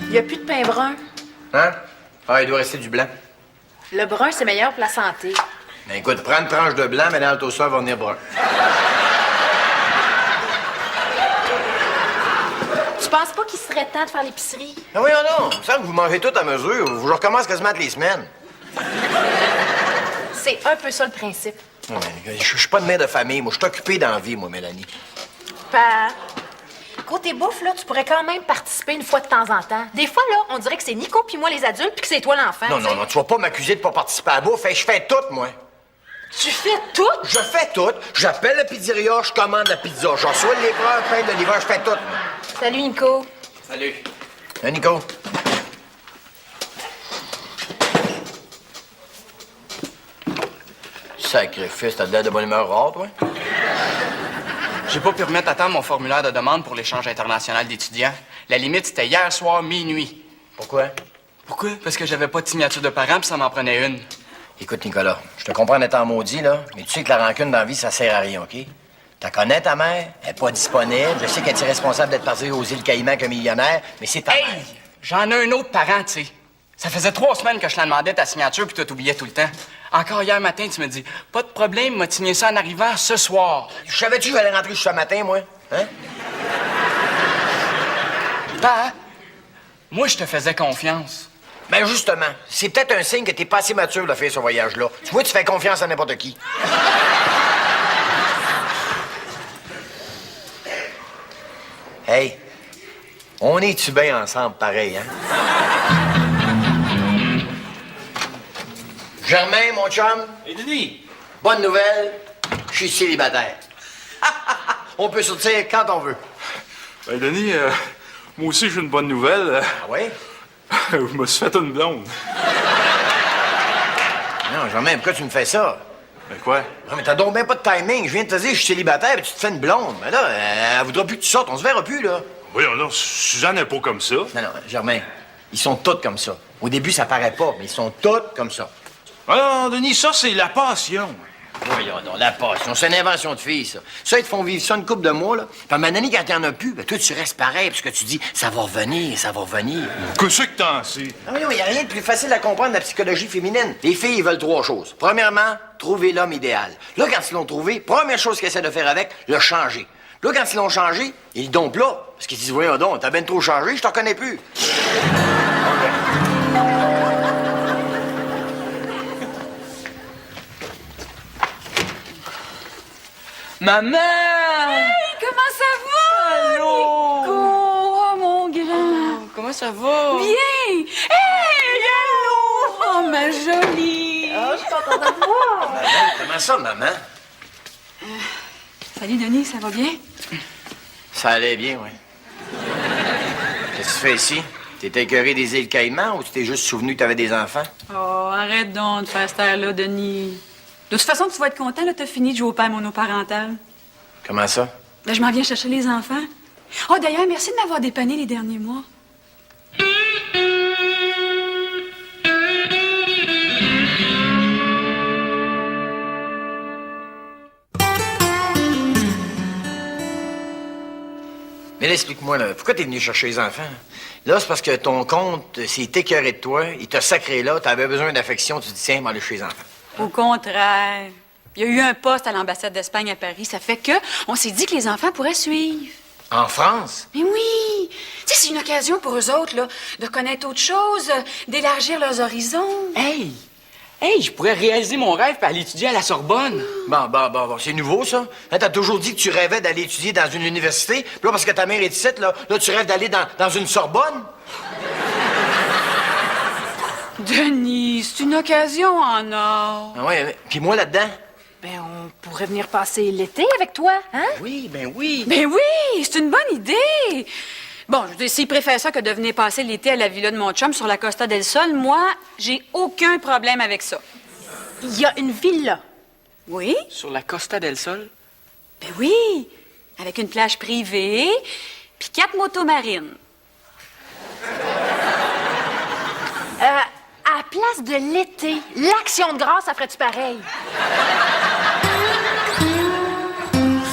Il n'y a plus de pain brun. Hein? Ah, il doit rester du blanc. Le brun, c'est meilleur pour la santé. Ben écoute, prends une tranche de blanc, mais dans le toaster, va venir brun. Tu penses pas qu'il serait temps de faire l'épicerie? Ah oui, non. Il me semble que vous mangez tout à mesure. Je recommence quasiment toutes les semaines. C'est un peu ça le principe. Ouais, mais je suis pas de mère de famille. Moi, je suis occupé dans la vie, moi, Mélanie. Pa, côté bouffe, là, tu pourrais quand même participer une fois de temps en temps. Des fois, là, on dirait que c'est Nico puis moi les adultes puis que c'est toi l'enfant. Non, tu sais. non, tu vas pas m'accuser de pas participer à la bouffe. Hey, je fais tout, moi. Tu fais tout? Je fais tout. J'appelle la pizzeria, je commande la pizza. Je reçois le livreur, pain de livreur, je fais tout, moi. Salut, Nico. Salut. Hein, Nico? Sacrifice, t'as de l'air de bonne humeur rare, toi? J'ai pas pu remettre à temps mon formulaire de demande pour l'échange international d'étudiants. La limite, c'était hier soir, minuit. Pourquoi? Pourquoi? Parce que j'avais pas de signature de parents, puis ça m'en prenait une. Écoute, Nicolas, je te comprends d'être en maudit, là, mais tu sais que la rancune dans la vie, ça sert à rien, OK? T'as connais ta mère, elle est pas disponible, je sais qu'elle est responsable d'être partie aux îles Caïmans comme millionnaire, mais c'est ta mère. Hey! J'en ai un autre parent, tu sais. Ça faisait 3 semaines que je te demandais ta signature, puis toi, t'oubliais tout le temps. Encore hier matin, tu me dis, pas de problème, m'a signé ça en arrivant ce soir. Je savais-tu que j'allais rentrer ce matin, moi? Hein? Ben, moi, je te faisais confiance. Ben justement, c'est peut-être un signe que t'es pas assez mature de faire ce voyage-là. Tu vois, tu fais confiance à n'importe qui. Hey, on est-tu bien ensemble pareil, hein? Germain, mon chum, Hey, Denis! bonne nouvelle, je suis célibataire. On peut sortir quand on veut. Ben, Denis, moi aussi, j'ai une bonne nouvelle. Ah oui? Je me suis fait une blonde. Non, Germain, pourquoi tu me fais ça? Ben quoi? Non, mais t'as donc bien pas de timing. Je viens de te dire que je suis célibataire et tu te fais une blonde. Mais là, elle voudra plus que tu sortes. On se verra plus, là. Voyons, non, Suzanne n'est pas comme ça. Non, non, Germain, ils sont tous comme ça. Au début, ça paraît pas, mais ils sont tous comme ça. Ah non, Denis, ça, c'est la passion. Voyons donc, la passion, c'est une invention de fille, ça. Ça, ils te font vivre ça une couple de mois, là. Puis à un moment donné, quand il y en a plus, ben toi, tu restes pareil, parce que tu dis, ça va revenir, ça va revenir. Qu'est-ce que t'en sais? Ah oui, il n'y a rien de plus facile à comprendre de la psychologie féminine. Les filles, ils veulent 3 choses. Premièrement, trouver l'homme idéal. Là, quand ils l'ont trouvé, première chose qu'ils essaient de faire avec, le changer. Là, quand ils l'ont changé, ils le dompent là. Parce qu'ils disent, voyons donc, t'as bien trop changé, je t'en connais plus. Maman! Hey, comment ça va? Allô? Nico! Oh, mon grand! Comment ça va? Bien! Hey, allô! Oh, ma jolie! Oh, je suis contente de te voir. Comment ça, maman? Salut, Denis, ça va bien? Ça allait bien, oui. Qu'est-ce que tu fais ici? T'es écœuré des îles Caïmans ou tu t'es juste souvenu que t'avais des enfants? Oh, arrête donc de faire cette air-là, Denis. De toute façon, tu vas être content, là, t'as fini de jouer au père monoparental. Comment ça? Là, je m'en viens chercher les enfants. Oh, d'ailleurs, merci de m'avoir dépanné les derniers mois. Mais là, explique-moi, là, pourquoi t'es venu chercher les enfants? Là, c'est parce que ton compte s'est écœuré de toi, il t'a sacré là, t'avais besoin d'affection, tu te dis, tiens, m'aller chez les enfants. Au contraire. Il y a eu un poste à l'ambassade d'Espagne à Paris. Ça fait que on s'est dit que les enfants pourraient suivre. En France? Mais oui! Tu sais, c'est une occasion pour eux autres, là, de connaître autre chose, d'élargir leurs horizons. Hey! Hey, je pourrais réaliser mon rêve et aller étudier à la Sorbonne. Bon, c'est nouveau, ça. Hein, t'as toujours dit que tu rêvais d'aller étudier dans une université, puis là, parce que ta mère est ici, là, tu rêves d'aller dans une Sorbonne? Denis, c'est une occasion en or. Ah ouais, puis moi, là-dedans? Ben, on pourrait venir passer l'été avec toi, hein? Oui, ben oui. Ben oui, c'est une bonne idée. Bon, je veux dire, s'ils préfèrent ça que de venir passer l'été à la villa de mon chum sur la Costa del Sol, moi, j'ai aucun problème avec ça. Il y a une villa. Oui? Sur la Costa del Sol? Ben oui, avec une plage privée, puis 4 motos marines. À la place de l'été, l'action de grâce, ça ferait-tu pareil?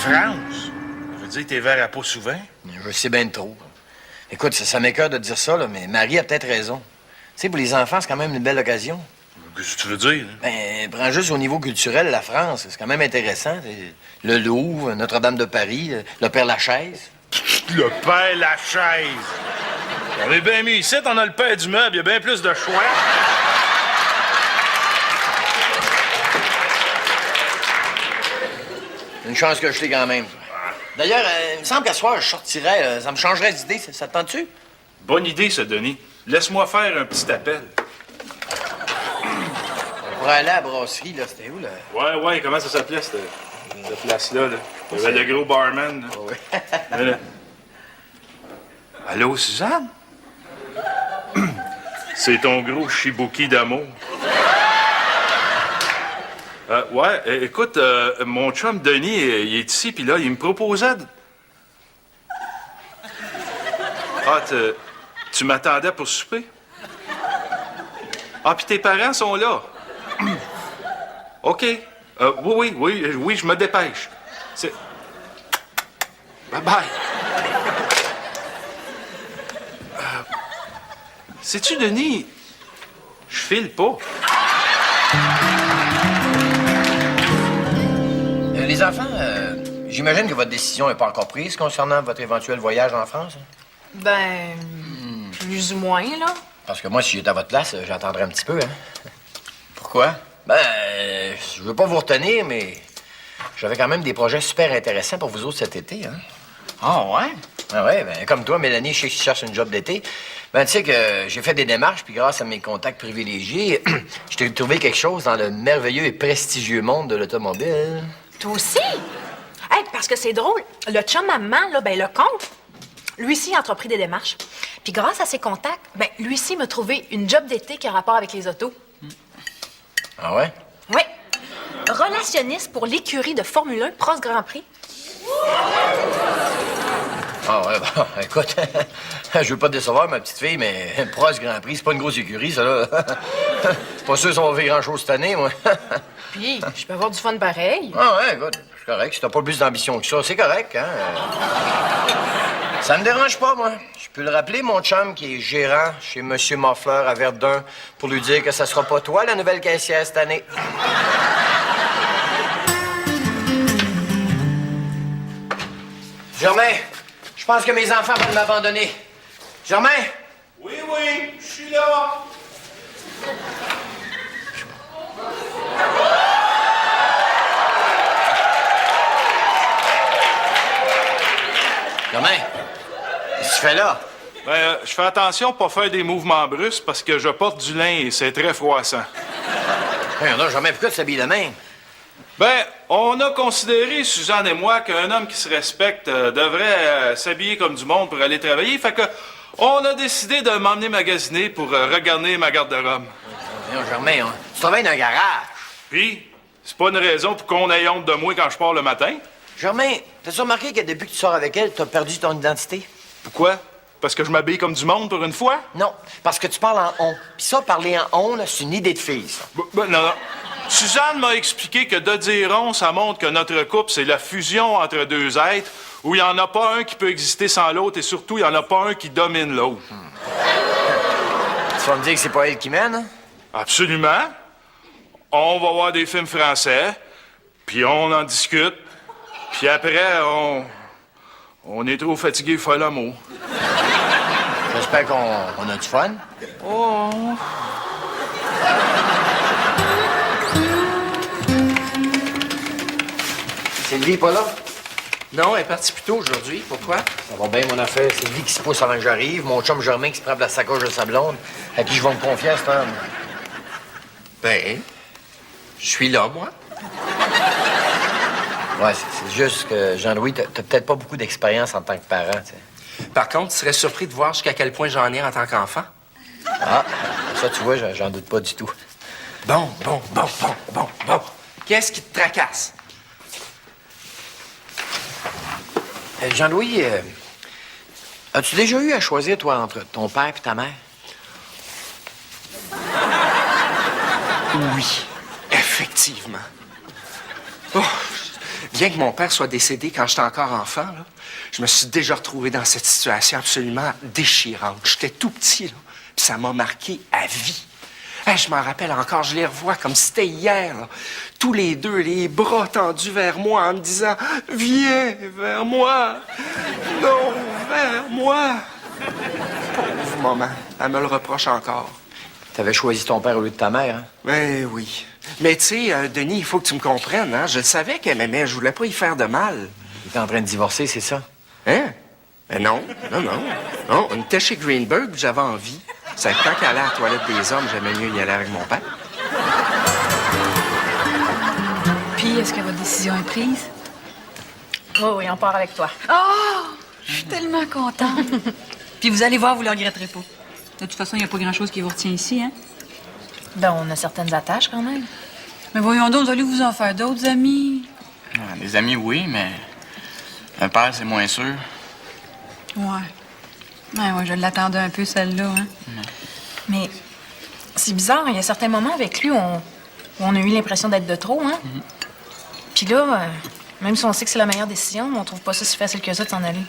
France? Ça veut dire que t'es verre à peau souvent? Je sais bien trop. Écoute, ça m'écoeure de dire ça, là, mais Marie a peut-être raison. Tu sais, pour les enfants, c'est quand même une belle occasion. Qu'est-ce que tu veux dire? Ben, prends juste au niveau culturel la France, c'est quand même intéressant. Le Louvre, Notre-Dame de Paris, le Père Lachaise. Le Père Lachaise. On est bien mis ici, on a le Père du meuble, il y a bien plus de choix. Une chance que je l'ai quand même. D'ailleurs, il me semble qu'à soir, je sortirais, ça me changerait d'idée, ça te tente-tu? Bonne idée, ça, Denis. Laisse-moi faire un petit appel. Pour aller à la brasserie, là, c'était où, là? Ouais, comment ça s'appelait, cette place-là, là? Il y avait le gros barman, là. Oui. Là. Allô, Suzanne? C'est ton gros shibuki d'amour. Écoute, mon chum Denis, il est ici, puis là, il me proposait de... Ah, tu m'attendais pour souper? Ah, puis tes parents sont là? OK. Oui, je me dépêche. Bye-bye. Sais-tu, Denis, je file pas. Les enfants, j'imagine que votre décision n'est pas encore prise concernant votre éventuel voyage en France. Hein? Ben, plus ou moins, là. Parce que moi, si j'étais à votre place, j'attendrais un petit peu, hein. Pourquoi? Ben, je veux pas vous retenir, mais j'avais quand même des projets super intéressants pour vous autres cet été, hein. Ah, ouais? Ah ouais, ben, comme toi, Mélanie, je sais que tu cherches une job d'été. Ben, tu sais que j'ai fait des démarches, puis grâce à mes contacts privilégiés, je t'ai trouvé quelque chose dans le merveilleux et prestigieux monde de l'automobile. Toi aussi? Hey, parce que c'est drôle. Le chum à maman, là, ben, le comte, lui aussi a entrepris des démarches. Puis grâce à ses contacts, ben, lui aussi m'a trouvé une job d'été qui a rapport avec les autos. Ah ouais? Oui. Relationniste pour l'écurie de Formule 1 Prost Grand Prix. Ah ouais, bon, écoute, je veux pas te décevoir, ma petite fille, mais Prost Grand Prix, c'est pas une grosse écurie, ça, là. C'est pas sûr si on va faire grand-chose cette année, moi. Puis, je peux avoir du fun pareil. Ah ouais, écoute, c'est correct. Si t'as pas plus d'ambition que ça, c'est correct, hein. Ça me dérange pas, moi. Je peux le rappeler, mon chum, qui est gérant chez Monsieur Moffleur à Verdun, pour lui dire que ça sera pas toi, la nouvelle caissière, cette année. Germain, je pense que mes enfants vont m'abandonner. Germain? Oui, je suis là. Germain, qu'est-ce que tu fais là? Ben, je fais attention pour pas faire des mouvements brusques parce que je porte du lin et c'est très froissant. Hey, non, Germain, pourquoi tu t'habilles de même? Ben, on a considéré, Suzanne et moi, qu'un homme qui se respecte devrait s'habiller comme du monde pour aller travailler. Fait que on a décidé de m'emmener magasiner pour regarder ma garde-robe. Non, Germain, tu travailles dans un garage. Puis, c'est pas une raison pour qu'on ait honte de moi quand je pars le matin. Germain, t'as-tu remarqué que depuis que tu sors avec elle, t'as perdu ton identité? Pourquoi? Parce que je m'habille comme du monde pour une fois? Non, parce que tu parles en on. Puis ça, parler en on, là, c'est une idée de fille, ça. Non. Suzanne m'a expliqué que de dire on, ça montre que notre couple, c'est la fusion entre deux êtres où il n'y en a pas un qui peut exister sans l'autre et surtout, il n'y en a pas un qui domine l'autre. Tu vas me dire que c'est pas elle qui mène, hein? Absolument. On va voir des films français, puis on en discute, puis après, on est trop fatigué pour faire l'amour. J'espère qu'on a du fun. Oh. Sylvie est pas là? Non, elle est partie plus tôt aujourd'hui. Pourquoi? Ça va bien, mon affaire. Sylvie qui se pousse avant que j'arrive. Mon chum Germain qui se prend de la sacoche de sa blonde. À qui je vais me confier à cette heure. Ben, je suis là, moi. Ouais, c'est juste que, Jean-Louis, t'as peut-être pas beaucoup d'expérience en tant que parent, tu sais. Par contre, tu serais surpris de voir jusqu'à quel point j'en ai en tant qu'enfant. Ah, ça, tu vois, j'en doute pas du tout. Bon. Qu'est-ce qui te tracasse? Jean-Louis, as-tu déjà eu à choisir, toi, entre ton père et ta mère? Oui, effectivement. Oh, Bien que mon père soit décédé quand j'étais encore enfant, là, je me suis déjà retrouvé dans cette situation absolument déchirante. J'étais tout petit, là, puis ça m'a marqué à vie. Hey, je m'en rappelle encore, je les revois comme si c'était hier, là. Tous les deux, les bras tendus vers moi en me disant « Viens vers moi! Non, vers moi! » Pauvre maman, elle me le reproche encore. T'avais choisi ton père au lieu de ta mère, hein? Ben oui. Mais tu sais, Denis, il faut que tu me comprennes, hein? Je le savais qu'elle m'aimait, je voulais pas y faire de mal. Il était en train de divorcer, c'est ça? Hein? Ben non, non. Non, on était chez Greenberg, puis j'avais envie. C'est que tant qu'elle allait à la toilette des hommes, j'aimais mieux y aller avec mon père. Puis, est-ce que votre décision est prise? Oh, oui, on part avec toi. Oh! Je suis tellement contente. Puis vous allez voir, vous ne le regretterez pas. De toute façon, il n'y a pas grand-chose qui vous retient ici, hein? Ben, on a certaines attaches quand même. Mais voyons donc, vous allez vous en faire d'autres amis. Ah, des amis, oui, mais un père, c'est moins sûr. Ouais. Ouais, je l'attendais un peu, celle-là, hein? Mais c'est bizarre, il y a certains moments avec lui où on a eu l'impression d'être de trop, hein? Puis là, même si on sait que c'est la meilleure décision, on trouve pas ça si facile que ça de s'en aller.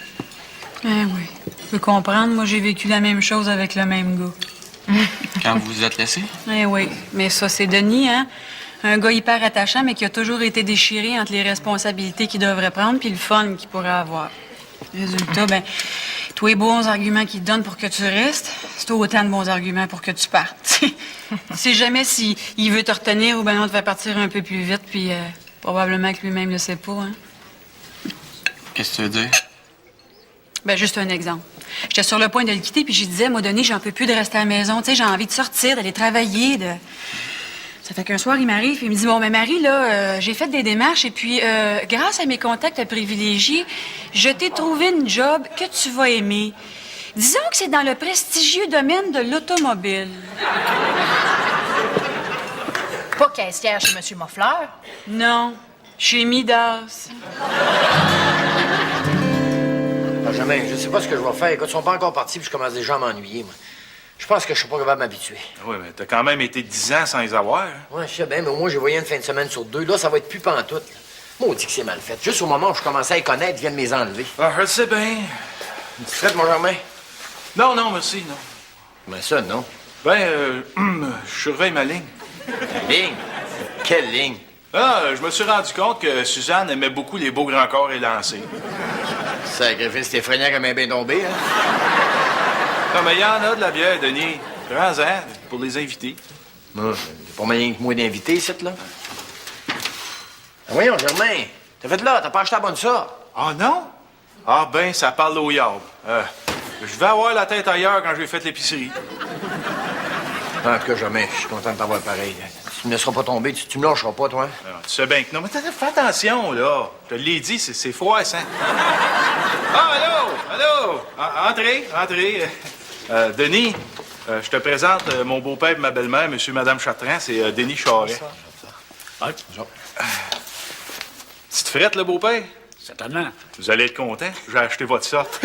Oui. Je peux comprendre. Moi, j'ai vécu la même chose avec le même gars. Quand vous vous êtes laissé? Oui. Mais ça, c'est Denis, hein? Un gars hyper attachant, mais qui a toujours été déchiré entre les responsabilités qu'il devrait prendre puis le fun qu'il pourrait avoir. Résultat, ben, tous les bons arguments qu'il te donne pour que tu restes, c'est autant de bons arguments pour que tu partes. Tu sais jamais s'il veut te retenir ou ben non te faire partir un peu plus vite, puis probablement que lui-même le sait pas, hein? Qu'est-ce que tu veux dire? Ben, juste un exemple. J'étais sur le point de le quitter, puis je lui disais, moi, Denis, j'en peux plus de rester à la maison. Tu sais, j'ai envie de sortir, d'aller travailler, de... Ça fait qu'un soir, il m'arrive, puis il me dit, bon, mais Marie, là, j'ai fait des démarches, et puis, grâce à mes contacts privilégiés, je t'ai trouvé une job que tu vas aimer. Disons que c'est dans le prestigieux domaine de l'automobile. Pas caissière chez M. Moffleur. Non, chez Midas. Benjamin, je sais pas ce que je vais faire. Écoute, ils sont pas encore partis, puis je commence déjà à m'ennuyer, moi. Je pense que je suis pas capable de m'habituer. Oui, mais t'as quand même été 10 ans sans les avoir. Hein? Ouais, je sais bien, mais au moins, j'ai voyé une fin de semaine sur 2. Là, ça va être plus pantoute. Maudit que c'est mal fait. Juste au moment où je commençais à les connaître, ils viennent me les enlever. Ah, je le sais bien. Une petite frette, mon Germain? Non, merci, non. Ben ça, non. Ben, je surveille ma ligne. Ligne? Quelle ligne? Ah, je me suis rendu compte que Suzanne aimait beaucoup les beaux grands corps élancés. Sacrifice, t'es effrayant comme un bain tombé, hein? Non, mais il y en a de la bière, Denis. Prends-en pour les invités. Moi, t'es pas moyen que moi d'inviter, ici, là. Ah, voyons, Germain, t'as fait là, t'as pas acheté la bonne ça. Ah non? Ah ben, ça parle au yard. Je vais avoir la tête ailleurs quand je vais faire l'épicerie. En tout cas, Germain, je suis content de t'avoir pareil. Tu me laisseras pas tomber, tu me lâcheras pas, toi. Alors, tu sais bien que non, mais fais attention, là. Je te l'ai dit, c'est froissant. Ah, allô? Entrez. Denis, je te présente mon beau-père et ma belle-mère, monsieur et madame Chartrand, c'est Denis Charret. Ah, bonjour. Petite frette, le beau-père? Certainement. Vous allez être content, j'ai acheté votre sorte.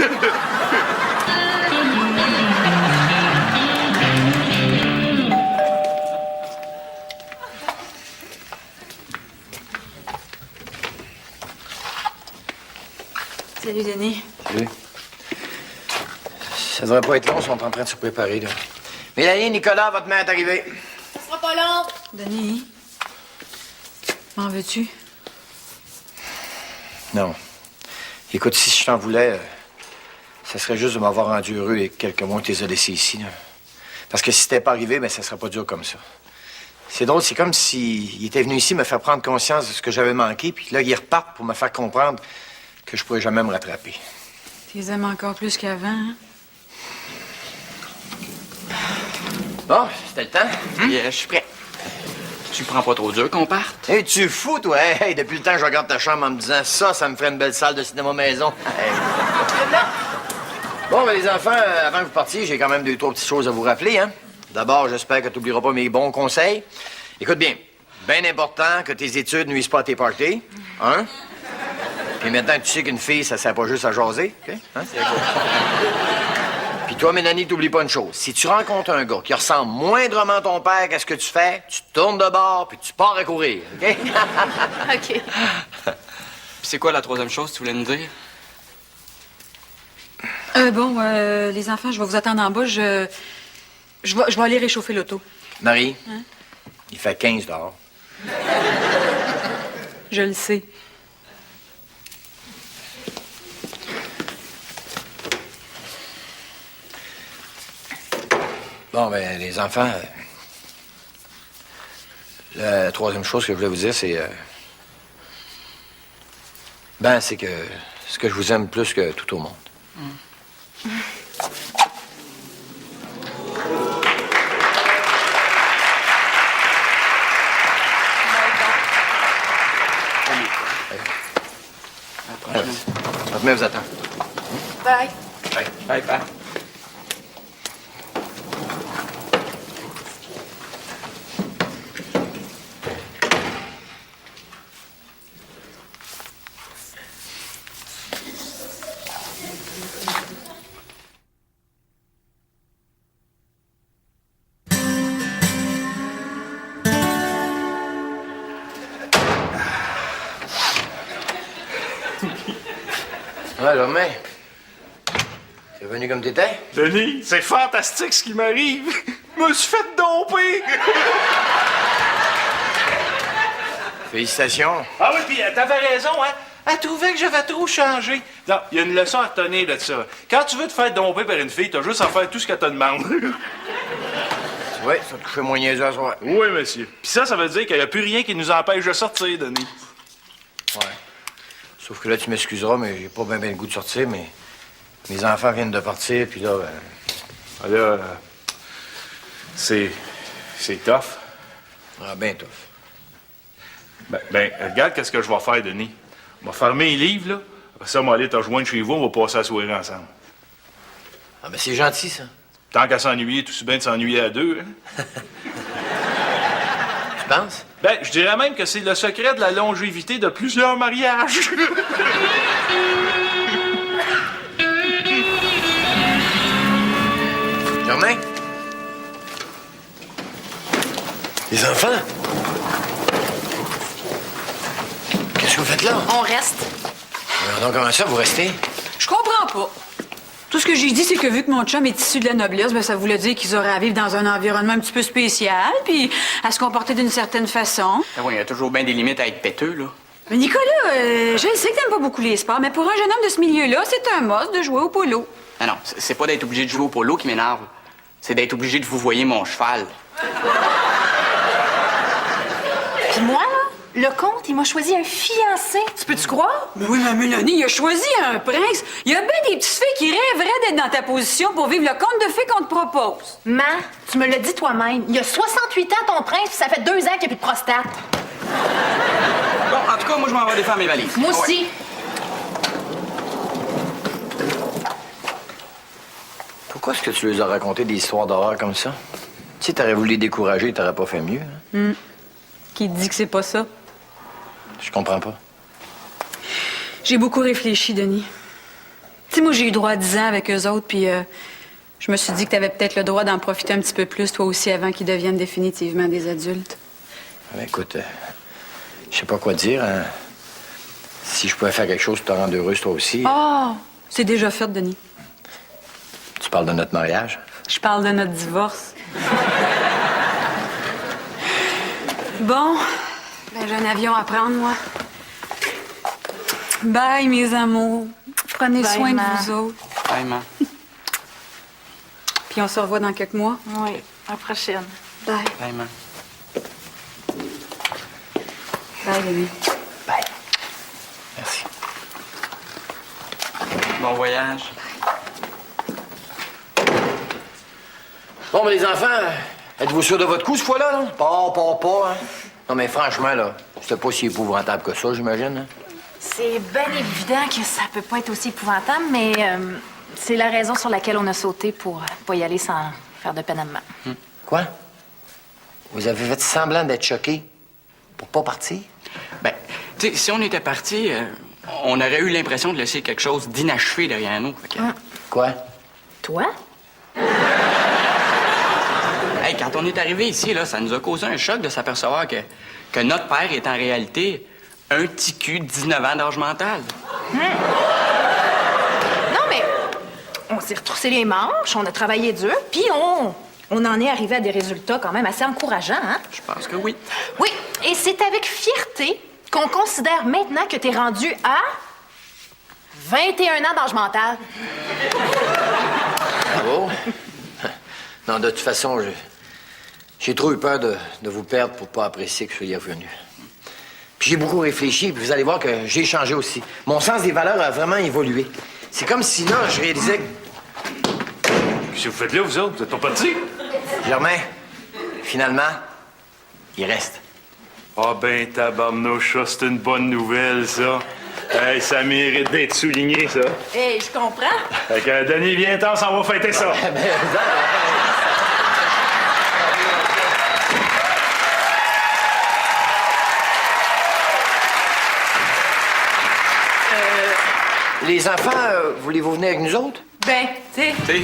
Salut, Denis. Salut. Ça devrait pas être long, ils sont en train de se préparer, là. Mélanie, Nicolas, votre mère est arrivée. Ça sera pas long. Denis, m'en veux-tu? Non. Écoute, si je t'en voulais, ça serait juste de m'avoir rendu heureux et quelques mois que tu les as laissés ici, là. Parce que si c'était pas arrivé, ben ça serait pas dur comme ça. C'est drôle, c'est comme s'il était venu ici me faire prendre conscience de ce que j'avais manqué, puis là, il repart pour me faire comprendre que je pourrais jamais me rattraper. Tu les aimes encore plus qu'avant, hein? Bon, c'était le temps. Je suis prêt. Tu prends pas trop dur qu'on parte? Hey, tu es fou, toi? Hey, depuis le temps que je regarde ta chambre en me disant ça me ferait une belle salle de cinéma maison. Hey. Bon, ben, les enfants, avant que vous partiez, j'ai quand même 2-3 petites choses à vous rappeler, hein. D'abord, j'espère que tu n'oublieras pas mes bons conseils. Écoute bien, bien important que tes études nuisent pas à tes parties, hein? Puis maintenant que tu sais qu'une fille, ça sert pas juste à jaser, OK? Hein? Puis toi, Mélanie, t'oublies pas une chose. Si tu rencontres un gars qui ressemble moindrement à ton père, qu'est-ce que tu fais? Tu te tournes de bord, puis tu pars à courir, OK? OK. c'est quoi la troisième chose que tu voulais nous dire? Les enfants, je vais vous attendre en bas. Je vais aller réchauffer l'auto. Marie, il fait 15 dehors. Je le sais. Bon, ben, les enfants, la troisième chose que je voulais vous dire, c'est... c'est que je vous aime plus que tout au monde. Maintenant, vous attends. Bye. Bye, bye. Ouais, là, mais... T'es venu comme t'étais? Denis, c'est fantastique ce qui m'arrive. Je me suis fait domper. Félicitations. Ah oui, puis t'avais raison, hein? Elle trouvait que j'avais trop changé. Non, il y a une leçon à retenir de ça. Quand tu veux te faire domper par une fille, t'as juste à faire tout ce qu'elle te demande. Oui, ça te couchait moins niaiseux à soir. Oui, monsieur. Puis ça veut dire qu'il n'y a plus rien qui nous empêche de sortir, Denis. Ouais. Sauf que là, tu m'excuseras, mais j'ai pas bien le goût de sortir, mais mes enfants viennent de partir, puis là, Là, c'est tough. Ah, ben tough. Regarde qu'est-ce que je vais faire, Denis. On va fermer les livres, là. Après ça, on va aller te rejoindre chez vous, on va passer la soirée ensemble. Ah, ben c'est gentil, ça. Tant qu'à s'ennuyer, tout aussi bien de s'ennuyer à deux, hein? Tu penses? Ben, je dirais même que c'est le secret de la longévité de plusieurs mariages. Germain? Les enfants? Qu'est-ce que vous faites là? On reste. Alors, donc, comment ça, vous restez? Je comprends pas. Tout ce que j'ai dit, c'est que vu que mon chum est issu de la noblesse, ben ça voulait dire qu'ils auraient à vivre dans un environnement un petit peu spécial, puis à se comporter d'une certaine façon. Ah oui, il y a toujours bien des limites à être péteux, là. Mais Nicolas, je sais que t'aimes pas beaucoup les sports, mais pour un jeune homme de ce milieu-là, c'est un must de jouer au polo. Non, c'est pas d'être obligé de jouer au polo qui m'énerve. C'est d'être obligé de vous voyer mon cheval. Puis moi, là, le comte, il m'a choisi un fiancé. Tu peux-tu croire? Mais oui, mais Mélanie, il a choisi un prince. Il y a bien des petites filles qui rêveraient d'être dans ta position pour vivre le conte de fées qu'on te propose. Ma, tu me l'as dit toi-même. Il y a 68 ans, ton prince, puis ça fait 2 ans qu'il n'y a plus de prostate. Bon, en tout cas, moi, je m'en vais défaire mes valises. Moi Ah ouais. aussi. Pourquoi est-ce que tu leur as raconté des histoires d'horreur comme ça? Si t'aurais voulu les décourager, t'aurais pas fait mieux. Hein? Qui te dit que c'est pas ça? Je comprends pas. J'ai beaucoup réfléchi, Denis. Tu sais, moi, j'ai eu droit à 10 ans avec eux autres, puis je me suis dit que t'avais peut-être le droit d'en profiter un petit peu plus, toi aussi, avant qu'ils deviennent définitivement des adultes. Ben, écoute, je sais pas quoi dire. Hein. Si je pouvais faire quelque chose pour te rendre heureuse, toi aussi. Oh! C'est déjà fait, Denis. Tu parles de notre mariage? Je parle de notre divorce. Bon, ben j'ai un avion à prendre, moi. Bye, mes amours. Prenez Bye, soin de ma. vous autres. Vraiment. Puis on se revoit dans quelques mois. Oui, à la prochaine. Bye. Vraiment. Bye, Denis. Bye. Merci. Bon voyage. Bon, mais les enfants, êtes-vous sûrs de votre coup, ce fois-là, là? Pas, hein? Non, mais franchement, là, c'était pas si épouvantable que ça, j'imagine, hein? C'est bien évident que ça peut pas être aussi épouvantable, mais c'est la raison sur laquelle on a sauté pour pas y aller sans faire de peine à maman. Quoi? Vous avez fait semblant d'être choqué pour pas partir? Ben, tu sais, si on était parti, on aurait eu l'impression de laisser quelque chose d'inachevé derrière nous. Fait que- Quoi? Toi? Hey, quand on est arrivé ici, là, ça nous a causé un choc de s'apercevoir que notre père est en réalité Un petit cul de 19 ans d'âge mental. Non, mais on s'est retroussé les manches, on a travaillé dur, puis on en est arrivé à des résultats quand même assez encourageants, hein? Je pense que oui. Oui, et c'est avec fierté qu'on considère maintenant que t'es rendu à 21 ans d'âge mental. Bravo. Non, de toute façon, j'ai trop eu peur de vous perdre pour pas apprécier que vous soyez revenu. Puis j'ai beaucoup réfléchi, puis vous allez voir que j'ai changé aussi. Mon sens des valeurs a vraiment évolué. C'est comme si, là, je réalisais que... Qu'est-ce que vous faites là, vous autres? Vous êtes pas partis? Germain, finalement, il reste. Ah ben, tabarnouche, ça, c'est une bonne nouvelle, ça. Hey, ça mérite d'être souligné, ça. Hey, je comprends. Fait que, Denis, viens-t'en, on va fêter ça. Les enfants, voulez-vous venir avec nous autres? Ben, tu sais... Tu sais,